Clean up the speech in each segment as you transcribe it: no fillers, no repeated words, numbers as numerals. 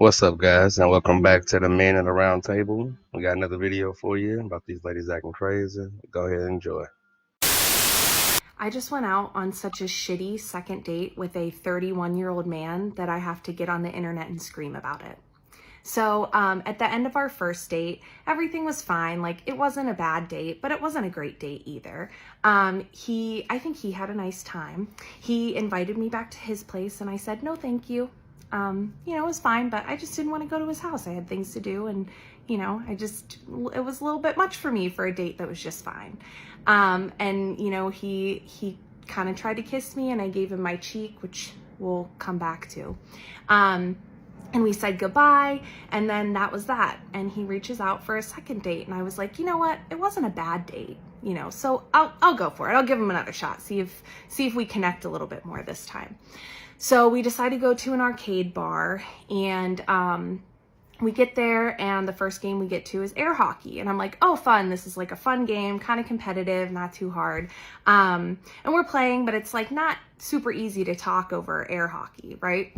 What's up, guys, and welcome back to the Men at the Round Table. We got another video for you about these ladies acting crazy. Go ahead and enjoy. I just went out on such a shitty second date with a 31-year-old man that I have to get on the internet and scream about it. So at the end of our first date, everything was fine. Like, it wasn't a bad date, but it wasn't a great date either. I think he had a nice time. He invited me back to his place and I said, no, thank you. It was fine, but I just didn't want to go to his house. I had things to do and, it was a little bit much for me for a date that was just fine. He kind of tried to kiss me and I gave him my cheek, which we'll come back to. And we said goodbye, and then that was that. And he reaches out for a second date, and I was like, you know what? It wasn't a bad date, so I'll go for it. I'll give him another shot. See if we connect a little bit more this time. So we decided to go to an arcade bar, and we get there, and the first game we get to is air hockey. And I'm like, oh, fun. This is like a fun game, kind of competitive, not too hard. And we're playing, but it's like not super easy to talk over air hockey, right?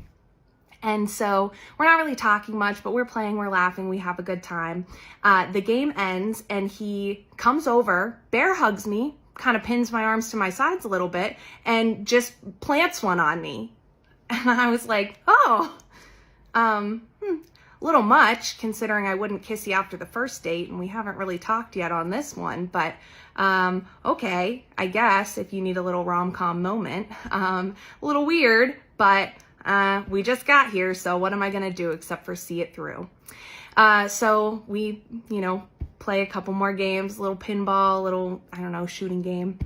And so we're not really talking much, but we're playing, we're laughing, we have a good time. The game ends and he comes over, bear hugs me, kind of pins my arms to my sides a little bit, and just plants one on me. And I was like, oh, a little much considering I wouldn't kiss you after the first date and we haven't really talked yet on this one, but okay, I guess if you need a little rom-com moment. A little weird, but we just got here, so what am I going to do except for see it through? So we, play a couple more games, a little pinball, a little, shooting game,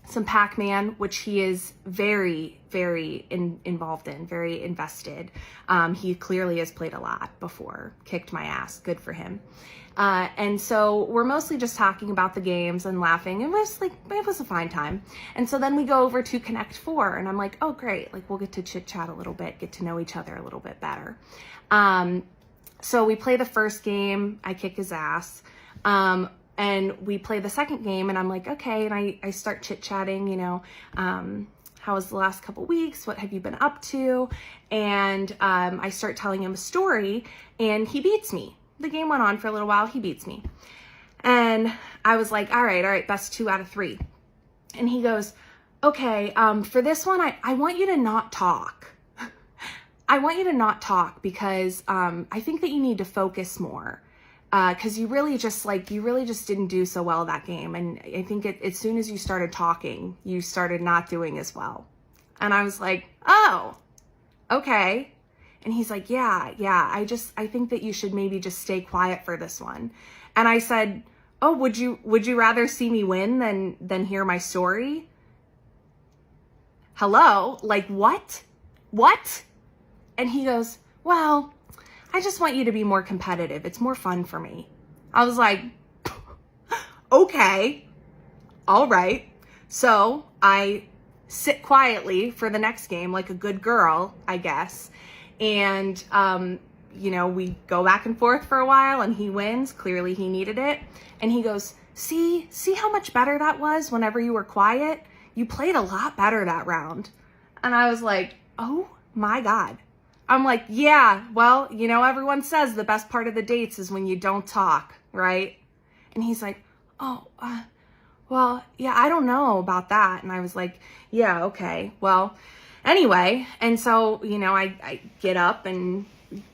some Pac-Man, which he is very, very involved in, very invested. He clearly has played a lot before, kicked my ass, good for him. And so we're mostly just talking about the games and laughing. It was a fine time. And so then we go over to Connect 4 and I'm like, oh, great. Like, we'll get to chit chat a little bit, get to know each other a little bit better. So we play the first game, I kick his ass. And we play the second game and I'm like, okay. And I start chit chatting, how was the last couple weeks? What have you been up to? And, I start telling him a story and he beats me. The game went on for a little while. He beats me. And I was like, all right, best 2 out of 3. And he goes, okay, for this one, I want you to not talk. I want you to not talk because I think that you need to focus more. Because you really just didn't do so well that game. And I think as soon as you started talking, you started not doing as well. And I was like, oh, okay. And he's like, yeah, I think that you should maybe just stay quiet for this one. And I said, oh, would you rather see me win than hear my story? Hello? Like, what? And he goes, well, I just want you to be more competitive. It's more fun for me. I was like, okay, all right. So I sit quietly for the next game like a good girl, I guess. And, we go back and forth for a while and he wins. Clearly he needed it. And he goes, see how much better that was whenever you were quiet? You played a lot better that round. And I was like, oh my God. I'm like, yeah, well, everyone says the best part of the dates is when you don't talk, right? And he's like, oh, well, yeah, I don't know about that. And I was like, yeah, okay, well, anyway. And so, I get up and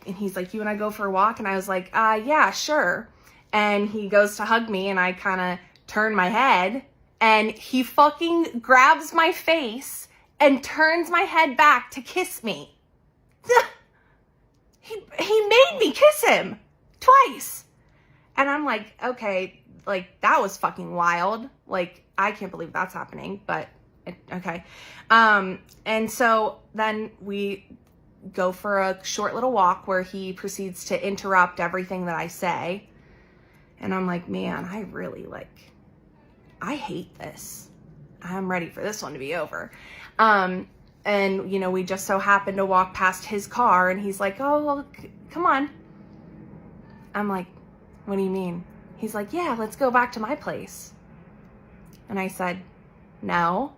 he's like, you and I go for a walk? And I was like, yeah, sure. And he goes to hug me and I kind of turn my head and he fucking grabs my face and turns my head back to kiss me. He made me kiss him twice. And I'm like, okay, like that was fucking wild. Like, I can't believe that's happening, but okay. And so then we go for a short little walk where he proceeds to interrupt everything that I say. And I'm like, man, I hate this. I'm ready for this one to be over. And, we just so happened to walk past his car and he's like, oh, well, come on. I'm like, what do you mean? He's like, yeah, let's go back to my place. And I said, no.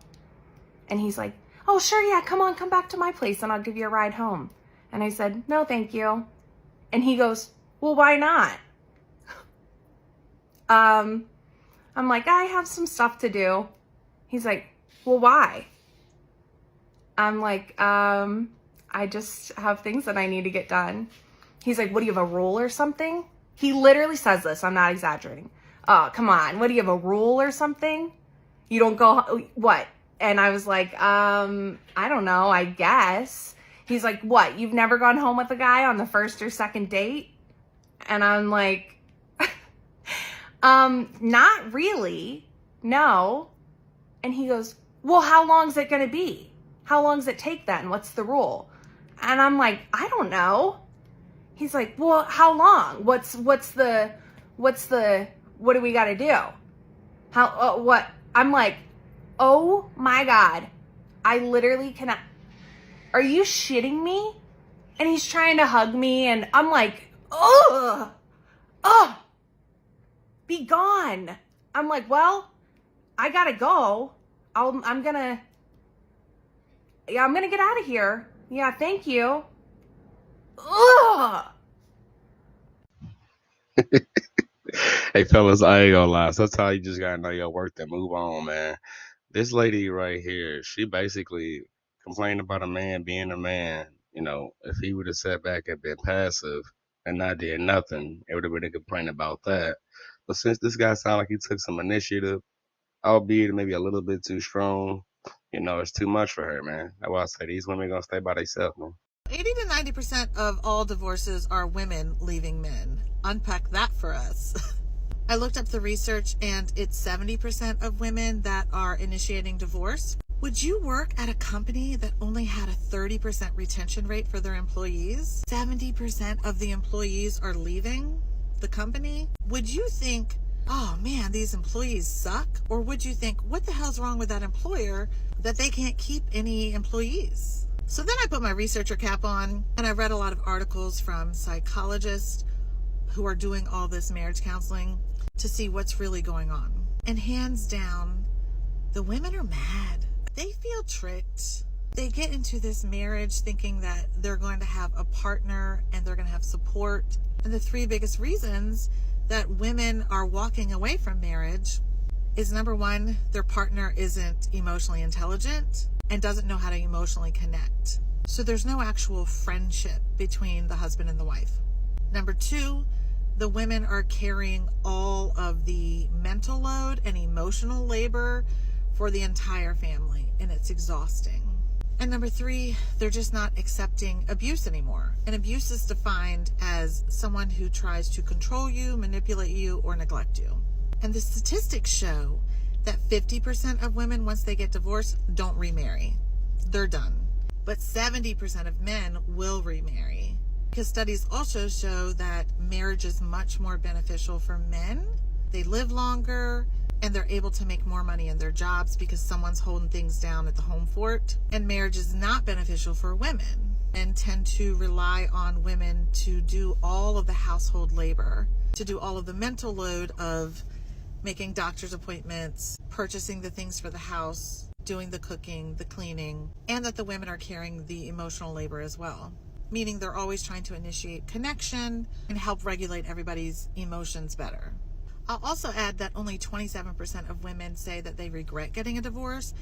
And he's like, oh, sure, yeah, come on, come back to my place and I'll give you a ride home. And I said, no, thank you. And he goes, well, why not? I'm like, I have some stuff to do. He's like, well, why? I'm like, I just have things that I need to get done. He's like, what, do you have a rule or something? He literally says this. I'm not exaggerating. Oh, come on. What, do you have a rule or something? You don't go, what? And I was like, I don't know, I guess. He's like, what? You've never gone home with a guy on the first or second date? And I'm like, not really. No. And he goes, well, how long is it going to be? How long does it take then? What's the rule? And I'm like, I don't know. He's like, well, how long? What do we got to do? What? I'm like, oh my God. I literally cannot. Are you shitting me? And he's trying to hug me and I'm like, ugh, be gone. I'm like, well, I gotta go. I'm gonna get out of here. Yeah, thank you. Ugh. Hey, fellas, I ain't gonna lie. Sometimes you just gotta know your worth and move on, man. This lady right here, she basically complained about a man being a man. You know, if he would have sat back and been passive and not did nothing, it would have been a complaint about that. But since this guy sounded like he took some initiative, albeit maybe a little bit too strong, you know, it's too much for her, man. That's why I say these women gonna stay by themselves, man. 80 to 90% of all divorces are women leaving men. Unpack that for us. I looked up the research and it's 70% of women that are initiating divorce. Would you work at a company that only had a 30% retention rate for their employees? 70% of the employees are leaving the company. Would you think, oh man, these employees suck? Or would you think, what the hell's wrong with that employer that they can't keep any employees? So then I put my researcher cap on and I read a lot of articles from psychologists who are doing all this marriage counseling to see what's really going on. And hands down, the women are mad. They feel tricked. They get into this marriage thinking that they're going to have a partner and they're going to have support. And the three biggest reasons that women are walking away from marriage is, number one, their partner isn't emotionally intelligent and doesn't know how to emotionally connect. So there's no actual friendship between the husband and the wife. Number two, the women are carrying all of the mental load and emotional labor for the entire family, and it's exhausting. And number three, they're just not accepting abuse anymore. And abuse is defined as someone who tries to control you, manipulate you, or neglect you. And the statistics show that 50% of women, once they get divorced, don't remarry. They're done. But 70% of men will remarry. Because studies also show that marriage is much more beneficial for men. They live longer and they're able to make more money in their jobs because someone's holding things down at the home fort. And marriage is not beneficial for women and tend to rely on women to do all of the household labor, to do all of the mental load of making doctor's appointments, purchasing the things for the house, doing the cooking, the cleaning, and that the women are carrying the emotional labor as well. Meaning they're always trying to initiate connection and help regulate everybody's emotions better. I'll also add that only 27% of women say that they regret getting a divorce,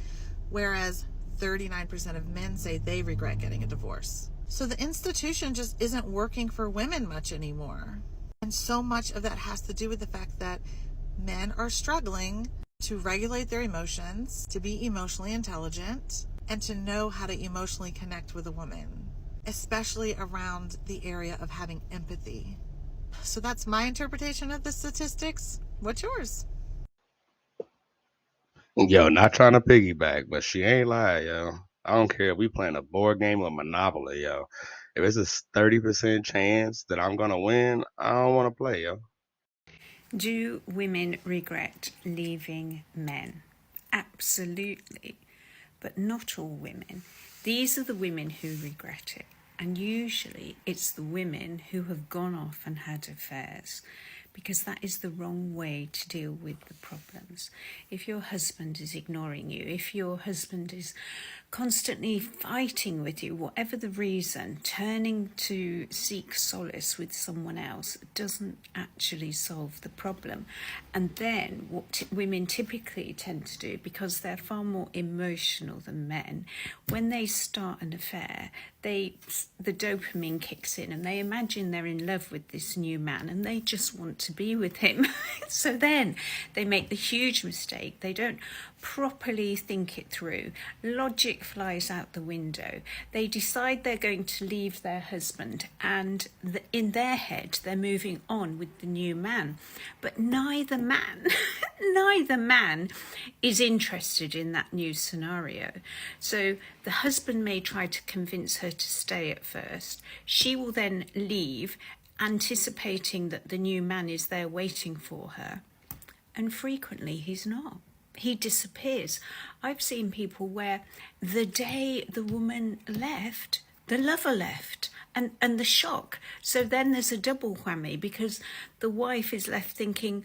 whereas 39% of men say they regret getting a divorce. So the institution just isn't working for women much anymore. And so much of that has to do with the fact that men are struggling to regulate their emotions, to be emotionally intelligent, and to know how to emotionally connect with a woman, especially around the area of having empathy. So that's my interpretation of the statistics. What's yours? Yo, not trying to piggyback, but she ain't lying, yo. I don't care if we playing a board game or Monopoly, yo. If it's a 30% chance that I'm gonna win, I don't want to play, yo. Do women regret leaving men? Absolutely. But not all women. These are the women who regret it. And usually it's the women who have gone off and had affairs, because that is the wrong way to deal with the problems. If your husband is ignoring you, if your husband is constantly fighting with you, whatever the reason, turning to seek solace with someone else doesn't actually solve the problem. And then what women typically tend to do, because they're far more emotional than men, when they start an affair, the dopamine kicks in and they imagine they're in love with this new man and they just want to be with him. So then they make the huge mistake. They don't properly think it through. Logic flies out the window. They decide they're going to leave their husband, and in their head they're moving on with the new man. But neither man is interested in that new scenario. So the husband may try to convince her to stay at first. She will then leave, anticipating that the new man is there waiting for her. And frequently he's not. He disappears. I've seen people where the day the woman left, the lover left, and the shock. So then there's a double whammy, because the wife is left thinking,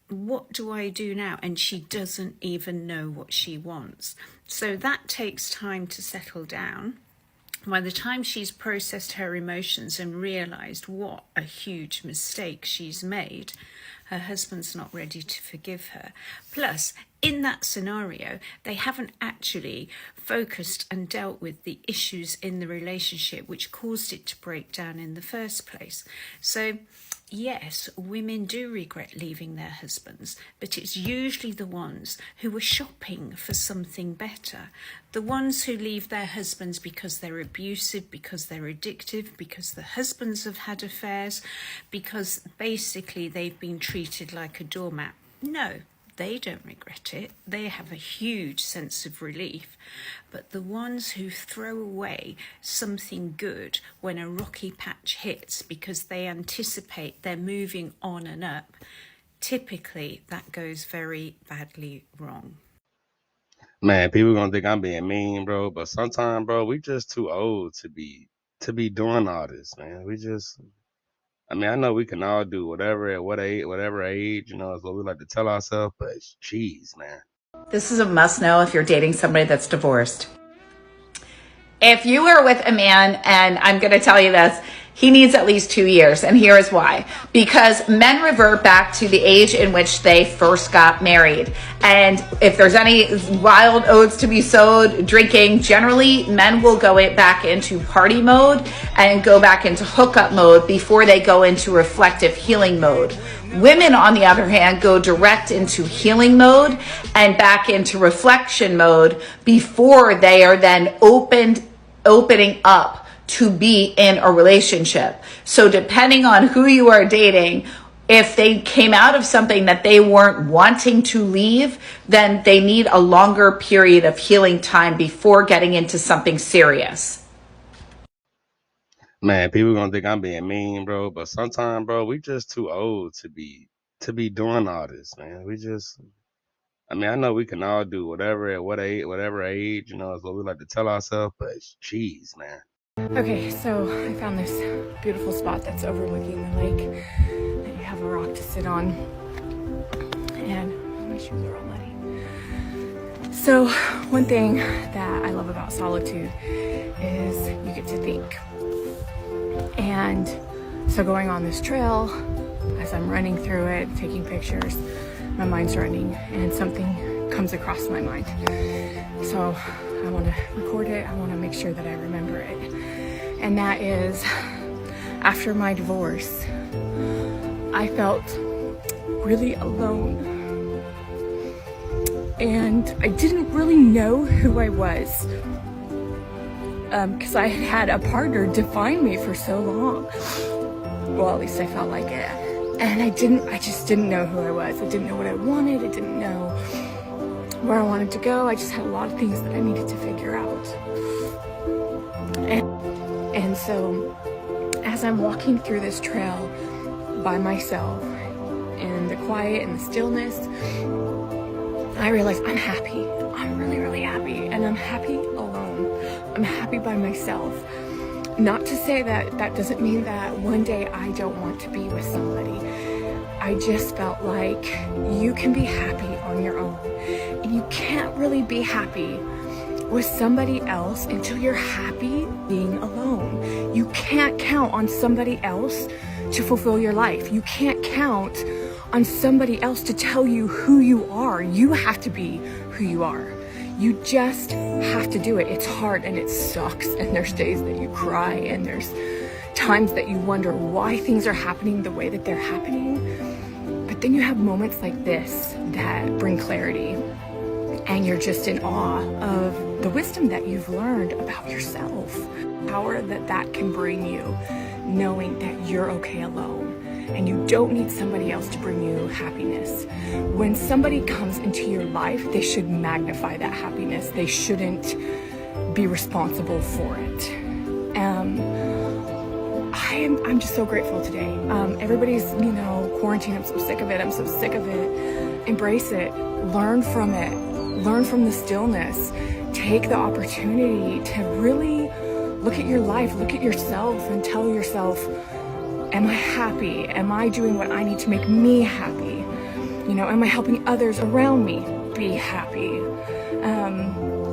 what do I do now? And she doesn't even know what she wants. So that takes time to settle down. By the time she's processed her emotions and realised what a huge mistake she's made, her husband's not ready to forgive her. Plus, in that scenario, they haven't actually focused and dealt with the issues in the relationship which caused it to break down in the first place. So, yes, women do regret leaving their husbands, but it's usually the ones who are shopping for something better. The ones who leave their husbands because they're abusive, because they're addictive, because the husbands have had affairs, because basically they've been treated like a doormat. No, they don't regret it. They have a huge sense of relief. But the ones who throw away something good when a rocky patch hits because they anticipate they're moving on and up, typically that goes very badly wrong. Man, people gonna think I'm being mean, bro. But sometimes, bro, we just too old to be doing all this, man. I mean, I know we can all do whatever at whatever age, is what we like to tell ourselves. But jeez, man. This is a must know if you're dating somebody that's divorced. If you are with a man, and I'm going to tell you this, he needs at least 2 years, and here is why. Because men revert back to the age in which they first got married. And if there's any wild oats to be sowed, drinking, generally men will go back into party mode and go back into hookup mode before they go into reflective healing mode. Women, on the other hand, go direct into healing mode and back into reflection mode before they are then opening up to be in a relationship. So depending on who you are dating, if they came out of something that they weren't wanting to leave, then they need a longer period of healing time before getting into something serious. Man, people gonna think I'm being mean, bro. But sometimes, bro, we just too old to be doing all this, man. I mean, I know we can all do whatever at whatever age, is what we like to tell ourselves. But jeez, man. Okay, so I found this beautiful spot that's overlooking the lake. That you have a rock to sit on. And my shoes are all muddy. So one thing that I love about solitude is you get to think. And so going on this trail, as I'm running through it, taking pictures, my mind's running and something comes across my mind. So I want to record it. I want to make sure that I remember it. And that is, after my divorce, I felt really alone. And I didn't really know who I was. Because I had had a partner define me for so long. Well, at least I felt like it. And I just didn't know who I was. I didn't know what I wanted. I didn't know where I wanted to go. I just had a lot of things that I needed to figure out. And so, as I'm walking through this trail by myself, in the quiet and the stillness, I realize I'm happy. I'm really, really happy. And I'm happy alone. I'm happy by myself. Not to say that that doesn't mean that one day I don't want to be with somebody. I just felt like you can be happy on your own. And you can't really be happy with somebody else until you're happy being alone. You can't count on somebody else to fulfill your life. You can't count on somebody else to tell you who you are. You have to be who you are. You just have to do it. It's hard and it sucks, and there's days that you cry, and there's times that you wonder why things are happening the way that they're happening. But then you have moments like this that bring clarity, and you're just in awe of the wisdom that you've learned about yourself. Power that can bring you, knowing that you're okay alone and you don't need somebody else to bring you happiness. When somebody comes into your life, they should magnify that happiness. They shouldn't be responsible for it. I'm just so grateful today. Everybody's, quarantine. I'm so sick of it. I'm so sick of it. Embrace it. Learn from it. Learn from the stillness. Take the opportunity to really look at your life, look at yourself, and tell yourself, am I happy? Am I doing what I need to make me happy? Am I helping others around me be happy?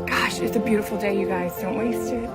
Gosh, it's a beautiful day, you guys. Don't waste it.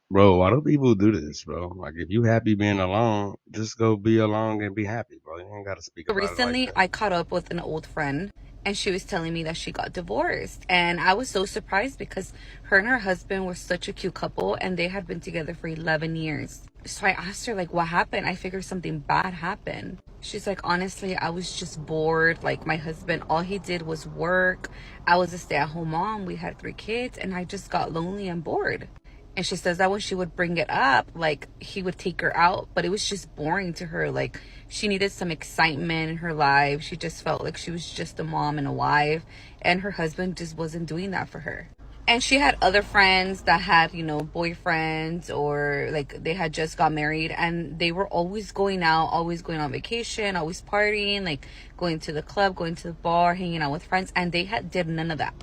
Bro, why do people do this, bro? Like, if you happy being alone, just go be alone and be happy, bro. You ain't gotta speak about it like Recently, that. I caught up with an old friend, and she was telling me that she got divorced. And I was so surprised because her and her husband were such a cute couple, and they had been together for 11 years. So I asked her, like, what happened? I figured something bad happened. She's like, honestly, I was just bored. Like, my husband, all he did was work. I was a stay-at-home mom. We had 3 kids, and I just got lonely and bored. And she says that when she would bring it up, like, he would take her out, but it was just boring to her. Like, she needed some excitement in her life. She just felt like she was just a mom and a wife, and her husband just wasn't doing that for her. And she had other friends that had, boyfriends, or like they had just got married, and they were always going out, always going on vacation, always partying, like going to the club, going to the bar, hanging out with friends, and they did none of that.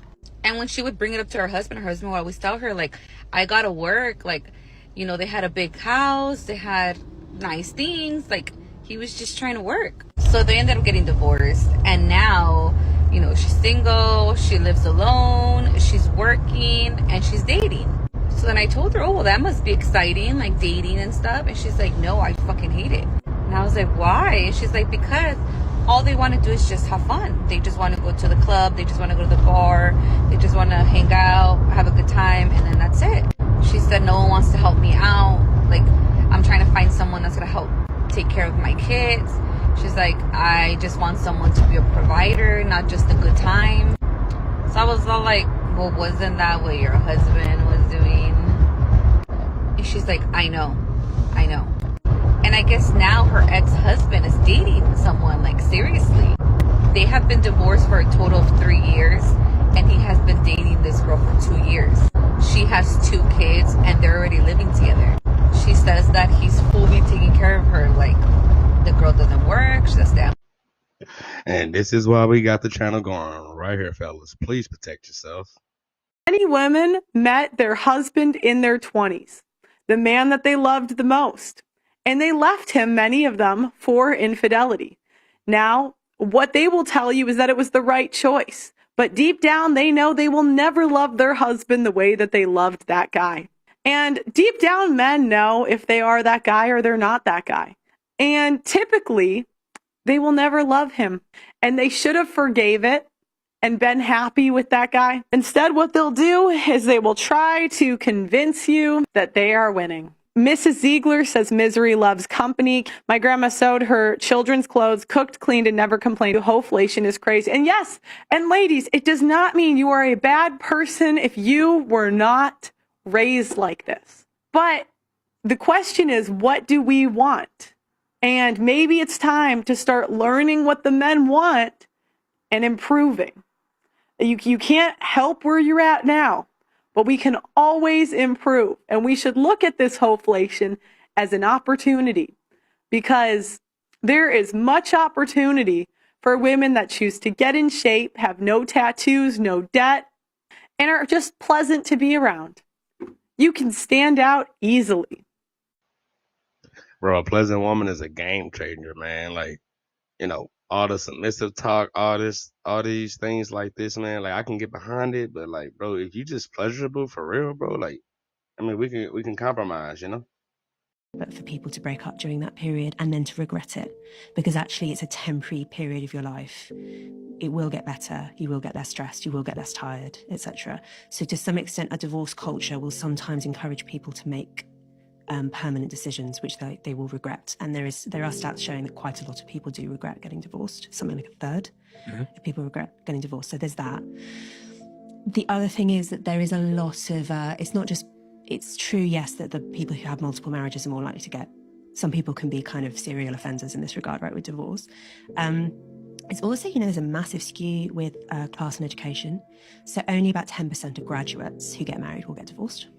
And when she would bring it up to her husband would always tell her, like, I gotta work. Like, they had a big house, they had nice things. Like, he was just trying to work. So they ended up getting divorced. And now, she's single, she lives alone, she's working, and she's dating. So then I told her, oh, well, that must be exciting, like dating and stuff. And she's like, no, I fucking hate it. And I was like, why? And she's like, because all they want to do is just have fun. They just want to go to the club. They just want to go to the bar. They just want to hang out, have a good time, and then that's it. She said, no one wants to help me out. Like, I'm trying to find someone that's going to help take care of my kids. She's like, I just want someone to be a provider, not just a good time. So I was all like, well, wasn't that what your husband was doing? And she's like, I know. And I guess now her ex-husband is dating someone, like, seriously. They have been divorced for a total of 3 years, and he has been dating this girl for 2 years. She has 2 kids, and they're already living together. She says that he's fully taking care of her. Like, the girl doesn't work, she doesn't stay. And this is why we got the channel going right here, fellas. Please protect yourself. Many women met their husband in their 20s, the man that they loved the most, and they left him, many of them, for infidelity. Now, what they will tell you is that it was the right choice, but deep down they know they will never love their husband the way that they loved that guy. And deep down, men know if they are that guy or they're not that guy. And typically, they will never love him, and they should have forgave it and been happy with that guy. Instead, what they'll do is they will try to convince you that they are winning. Mrs. Ziegler says misery loves company. My grandma sewed her children's clothes, cooked, cleaned, and never complained. Hoflation is crazy. And yes, and ladies, it does not mean you are a bad person if you were not raised like this. But the question is, what do we want? And maybe it's time to start learning what the men want and improving. You can't help where you're at now, but we can always improve. And we should look at this hoflation as an opportunity, because there is much opportunity for women that choose to get in shape, have no tattoos, no debt, and are just pleasant to be around. You can stand out easily. Bro, a pleasant woman is a game changer, man. Like, all the submissive talk, all these things like this, man. Like I can get behind it, but like, bro, if you just pleasurable for real, bro, like, I mean, we can compromise, But for people to break up during that period and then to regret it, because actually it's a temporary period of your life. It will get better, you will get less stressed, you will get less tired, etc. So to some extent, a divorce culture will sometimes encourage people to make permanent decisions which they will regret. And there are stats showing that quite a lot of people do regret getting divorced, something like a third of people regret getting divorced. So there's that. The other thing is that there is a lot of, it's true, yes, that the people who have multiple marriages are more likely to get, some people can be kind of serial offenders in this regard, right, with divorce. It's also, there's a massive skew with class and education. So only about 10% of graduates who get married will get divorced.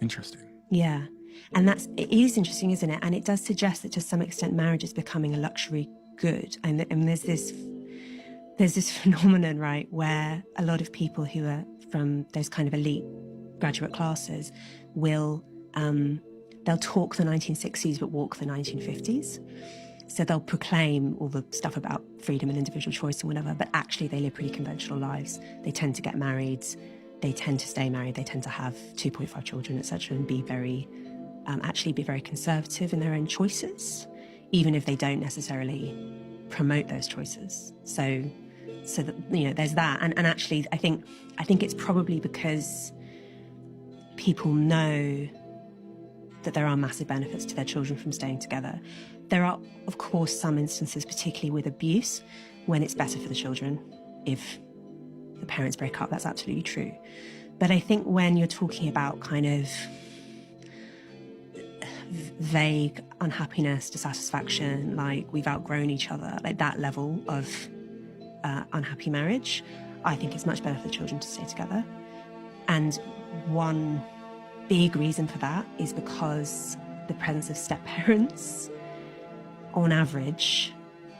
Interesting. Yeah. And it is interesting, isn't it? And it does suggest that to some extent marriage is becoming a luxury good. And there's this phenomenon, right, where a lot of people who are from those kind of elite graduate classes will, they'll talk the 1960s but walk the 1950s. So they'll proclaim all the stuff about freedom and individual choice and whatever, but actually they live pretty conventional lives. They tend to get married, they tend to stay married, they tend to have 2.5 children, etc., and be very conservative in their own choices, even if they don't necessarily promote those choices. So that, there's that. And actually, I think it's probably because people know that there are massive benefits to their children from staying together. There are, of course, some instances, particularly with abuse, when it's better for the children if the parents break up. That's absolutely true. But I think when you're talking about kind of vague unhappiness, dissatisfaction, like we've outgrown each other, like that level of unhappy marriage, I think it's much better for the children to stay together. And one big reason for that is because the presence of step-parents, on average,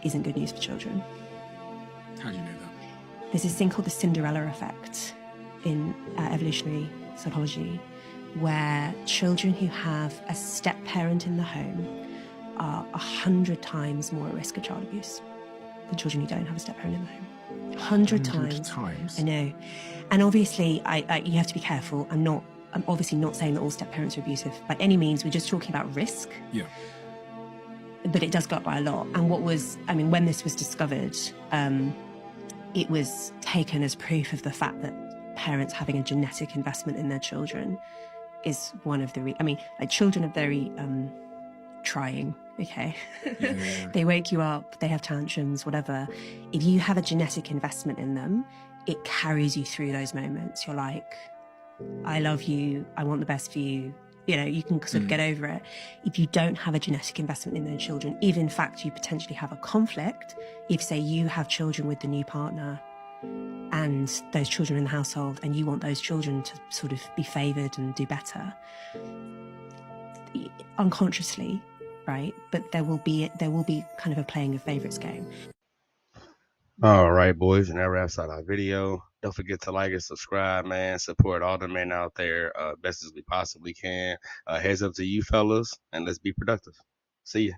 isn't good news for children. How do you know that? There's this thing called the Cinderella effect in evolutionary psychology, where children who have a step-parent in the home are 100 times more at risk of child abuse than children who don't have a step-parent in the home. 100 times. I know. And obviously, you have to be careful. I'm obviously not saying that all step-parents are abusive by any means. We're just talking about risk. Yeah. But it does go up by a lot. And when this was discovered, it was taken as proof of the fact that parents having a genetic investment in their children is one of the children are very trying, okay? Yeah. They wake you up, they have tantrums, whatever. If you have a genetic investment in them, it carries you through those moments. You're like, I love you, I want the best for you. You can sort of get over it. If you don't have a genetic investment in those children, if in fact you potentially have a conflict, if say you have children with the new partner and those children in the household and you want those children to sort of be favoured and do better, unconsciously, right? But there will be kind of a playing of favourites game. All right, boys, and that wraps out our video. Don't forget to like and subscribe, man. Support all the men out there best as we possibly can. Heads up to you fellas, and let's be productive. See ya.